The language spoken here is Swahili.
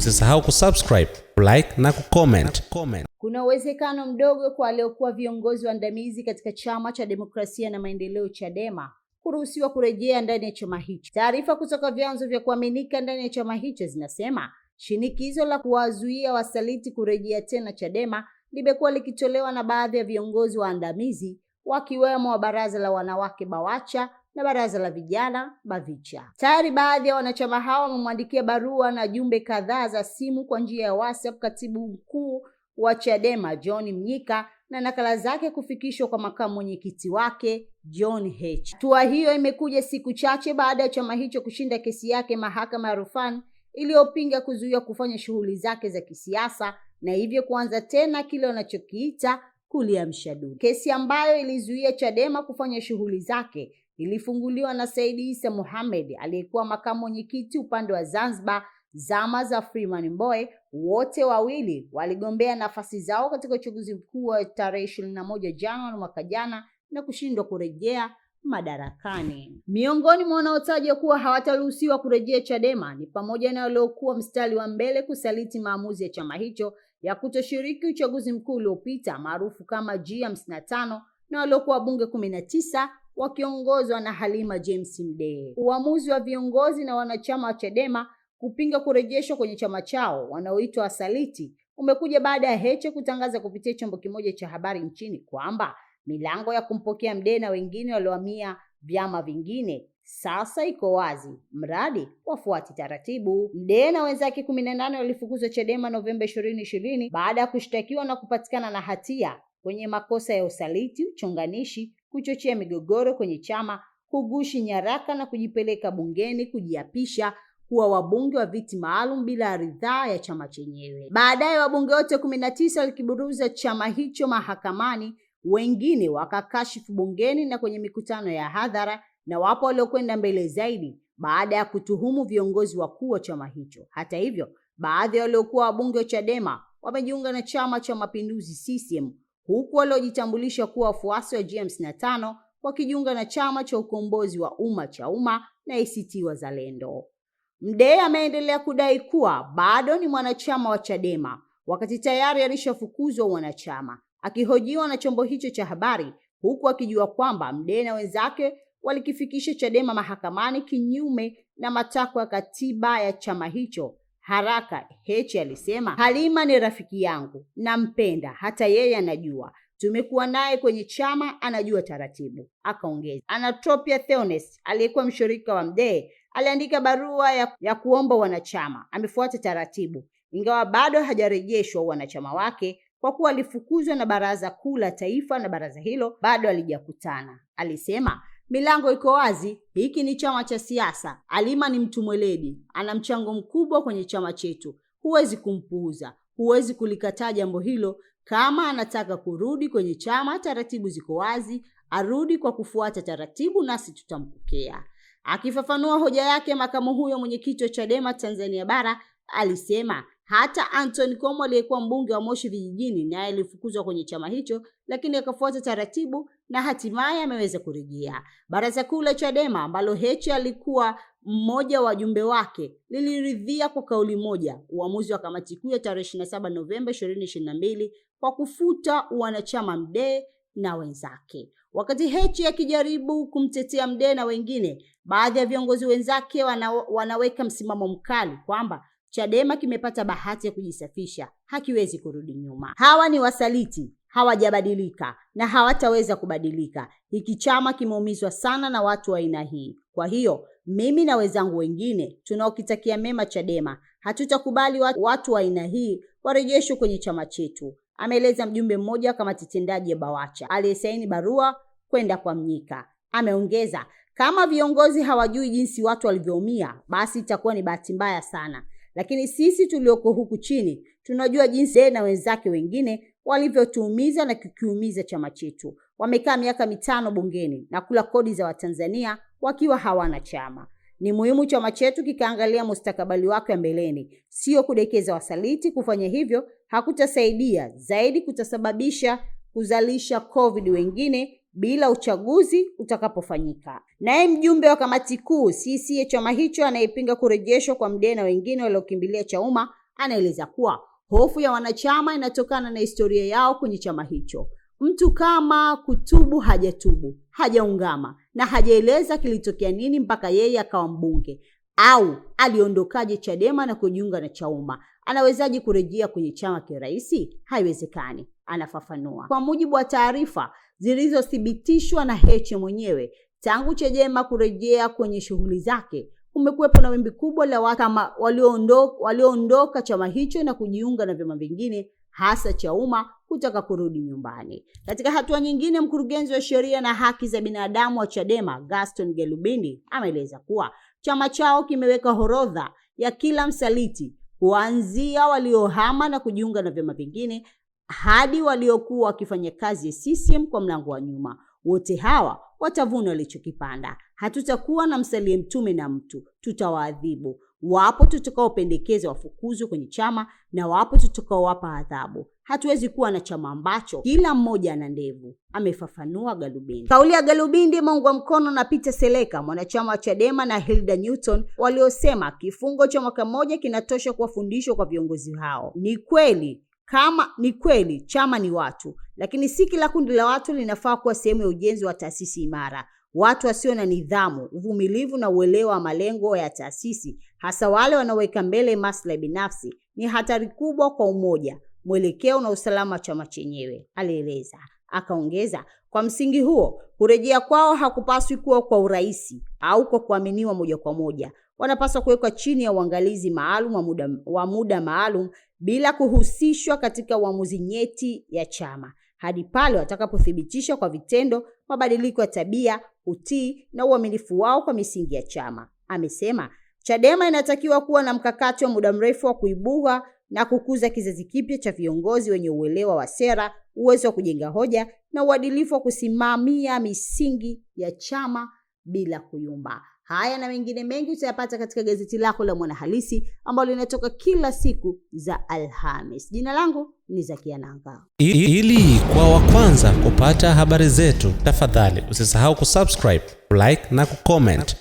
Usisahau kusubscribe, like na kucomment. Kuna uwezekano mdogo kwa waliokuwa viongozi waandamizi katika Chama cha Demokrasia na Maendeleo Chadema kuruhusiwa kurejea ndani ya chama hicho. Taarifa kutoka vyanzo vya kuaminika ndani ya chama hicho zinasema shinikizo la kuwazuia wasaliti kurejea tena Chadema limekuwa likitolewa na baadhi ya viongozi waandamizi wakiwemo wa Baraza la Wanawake Bawacha na Baraza la Vijana Bavicha. Tayari baadhi ya wanachama hao wamemwandikia barua na jumbe kadhaa za simu kwa njia ya WhatsApp katibu mkuu wa Chadema John Mnyika na nakala zake kufikishwa kwa makamu mwenyekiti wake John Heche. Hatua hiyo imekuja siku chache baada ya chama hicho kushinda kesi yake mahakama ya rufani iliyopinga kuzuia kufanya shughuli zake za kisiasa na hivyo kuanza tena kile wanachokiita kuliamsha dunia. Kesi ambayo ilizuia Chadema kufanya shughuli zake ilifunguliwa na Said Issa Mohamed aliyekuwa makamu mwenyekiti upande wa Zanzibar zama za Freeman Mbowe. Wote wawili waligombea nafasi zao katika uchaguzi mkuu wa tarehe 21 Januari mwaka jana na kushindwa kurejea madarakani. Miongoni mwa wanaotajwa kuwa hawataruhusiwa kurejea Chadema ni pamoja na waliokuwa mstari wa mbele kusaliti maamuzi ya chama hicho ya kutoshiriki uchaguzi mkuu uliopita maarufu kama G55 na waliokuwa wabunge 19 wakiongozwa na Halima James Mdee. Uamuzi wa viongozi na wanachama wa Chadema kupinga kurejeshwa kwenye chama chao wanaoitwa wasaliti umekuja baada ya Heche kutangaza kupitia chombo kimoja cha habari nchini kwamba milango ya kumpokea Mdee na wengine waliohamia vyama vingine sasa iko wazi, mradi wafuati taratibu. Mdee na wenzake 18 walifukuzwa Chadema Novemba 2020 baada ya kushtakiwa na kupatikana na hatia kwenye makosa ya usaliti, uchonganishi, kuchochea migogoro kwenye chama, kugushi nyaraka na kujipeleka bungeni kujiapisha kuwa wabunge wa viti maalum bila ridhaa ya chama chenyewe. Baadaye wabunge wote 19 walikiburuza chama hicho mahakamani, wengine wakakashifu bungeni na kwenye mikutano ya hadhara, na wapo waliokwenda mbele zaidi baada ya kutuhumu viongozi wakuu wa chama hicho. Hata hivyo, baadhi waliokuwa wabunge wa Chadema wamejiunga na Chama cha Mapinduzi CCM, huku waliojitambulisha kuwa wafuasi wa G55 wakijiunga na Chama cha Ukombozi wa Umma CHAUMMA na ACT Wazalendo. Mdee ameendelea kudai kuwa bado ni mwanachama wa Chadema wakati tayari alishafukuzwa wanachama. Akihojiwa na chombo hicho cha habari huku akijua kwamba Mdee na wenzake walikifikisha Chadema mahakamani kinyume na matakwa ya katiba ya chama hicho haraka, Heche alisema, Halima ni rafiki yangu, nampenda, hata yeye anajua. Tumekuwa naye kwenye chama, anajua taratibu. Akaongeza. Anatropia Theonest aliyekuwa mshirika wa Mdee aliandika barua ya kuomba wanachama. Amefuata taratibu ingawa bado hajarejeshwa wanachama wake kwa kuwa alifukuzwa na Baraza Kuu la Taifa na baraza hilo bado halijakutana. Alisema, milango iko wazi, hiki ni chama cha siasa. Halima ni mtu mweledi, ana mchango mkubwa kwenye chama chetu. Huwezi kumpuuza, huwezi kulikataa jambo hilo. Kama anataka kurudi kwenye chama, taratibu ziko wazi, arudi kwa kufuata taratibu nasi tutampokea. Akifafanua hoja yake, makamu huyo mwenyekiti wa Chadema Tanzania Bara alisema hata Anthony Komo aliyekuwa mbunge wa Moshi Vijijini naye alifukuzwa kwenye chama hicho, lakini akafuata taratibu na hatimaye ameweza kurejea. Baraza Kuu la Chadema ambalo Heche alikuwa mmoja wa wajumbe wake liliridhia kwa kauli moja uamuzi wa kamati kuu ya tarehe 27 Novemba 2022 kwa kufuta wanachama Mdee na wenzake. Wakati Heche akijaribu kumtetea Mdee na wengine, baadhi ya viongozi wenzake wanaweka msimamo mkali kwamba Chadema kimepata bahati ya kujisafisha, hakiwezi kurudi nyuma. Hawa ni wasaliti, hawajabadilika na hawataweza kubadilika. Hiki chama kimeumizwa sana na watu wa aina hii. Kwa hiyo, mimi na wenzangu wengine tunaokitakia mema Chadema, hatutakubali watu wa aina hii warejeshwe kwenye chama chetu, ameeleza mjumbe mmoja kamati tendaji ya Bawacha aliyesaini barua kwenda kwa Mnyika. Ameongeza, kama viongozi hawajui jinsi watu walivyoumia, basi itakuwa ni bahati mbaya sana. Lakini sisi tulioko huku chini tunajua jinsi na wenzake wengine walivyotuumiza na kukiumiza chama chetu. Wamekaa miaka 5 bungeni na kula kodi za Watanzania wakiwa hawana chama. Ni muhimu chama chetu kikaangalia mustakabali wake wa mbeleni, sio kudekeza wasaliti. Kufanya hivyo hakutasaidia, zaidi kutasababisha kuzalisha COVID wengine bila uchaguzi utakapofanyika. Naye mjumbe wa kamati kuu CC ya chama hicho anayepinga kurejeshwa kwa Mdee na wengine waliokimbilia CHAUMMA Anaeleza kuwa hofu ya wanachama inatokana na historia yao kwenye chama hicho. Mtu kama Kutubu hajatubu, hajaungama na hajaeleza kilitokea nini mpaka yeye akawa mbunge, au aliondokaje Chadema na kujiunga na Chauma. Anawezaje kurejea kwenye chama kirahisi? Haiwezekani, anafafanua. Kwa mujibu wa taarifa zilizothibitishwa na Heche mwenyewe, tangu Chadema kurejea kwenye shughuli zake, kumekuwepo na wimbi kubwa la watu kama walioondoka chama hicho na kujiunga na vyama vingine, hasa Chauma, kutaka kurudi nyumbani. Katika hatua nyingine, mkurugenzi wa sheria na haki za binadamu wa Chadema, Gaston Gelubindi, ameeleza kuwa chama chao kimeweka orodha ya kila msaliti, kuanzia waliohama na kujiunga na vyama vingine hadi waliokuwa wakifanya kazi ya CCM kwa mlango wa nyuma. Wote hawa watavuna walichokipanda. Hatutakuwa na msalie mtume na mtu, tutawaadhibu. Wapo tutakaopendekeza wafukuzwe kwenye chama na wapo tutakaowapa adhabu. Hatuwezi kuwa na chama ambacho kila mmoja ana ndevu, amefafanua Gelubindi. Kauli ya Gelubindi imeungwa mkono na Peter Seleka, mwanachama wa Chadema, na Hilda Newton, waliosema kifungo cha mwaka mmoja kinatosha kwa fundisho kwa viongozi hao. Ni kweli chama ni watu, lakini si kila kundi la watu linafaa kuwa sehemu ya ujenzi wa taasisi imara. Watu wasio na nidhamu, uvumilivu na uelewa wa malengo ya taasisi, hasa wale wanaoweka mbele maslahi binafsi, ni hatari kubwa kwa umoja, mwelekeo na usalama wa chama chenyewe, alieleza. Akaongeza, kwa msingi huo, kurejea kwao hakupaswi kuwa kwa urahisi au kwa kuaminiwa moja kwa moja. Wanapaswa kuwekwa chini ya uangalizi maalum wa muda maalum, bila kuhusishwa katika uamuzi nyeti ya chama, hadi pale watakapothibitisha kwa vitendo mabadiliko ya tabia, utii na uaminifu wao kwa misingi ya chama. Amesema Chadema inatakiwa kuwa na mkakati wa muda mrefu wa kuibua na kukuza kizazi kipya cha viongozi wenye uelewa wa sera, uwezo wa kujenga hoja na uadilifu wa kusimamia misingi ya chama bila kuyumba. Haya na mengine mengi utayapata katika gazeti lako la Mwanahalisi ambalo linatoka kila siku za Alhamis. Jina langu ni Zakia Nanga. Ili kwa wa kwanza kupata habari zetu, tafadhali usisahau kusubscribe, like na kucomment.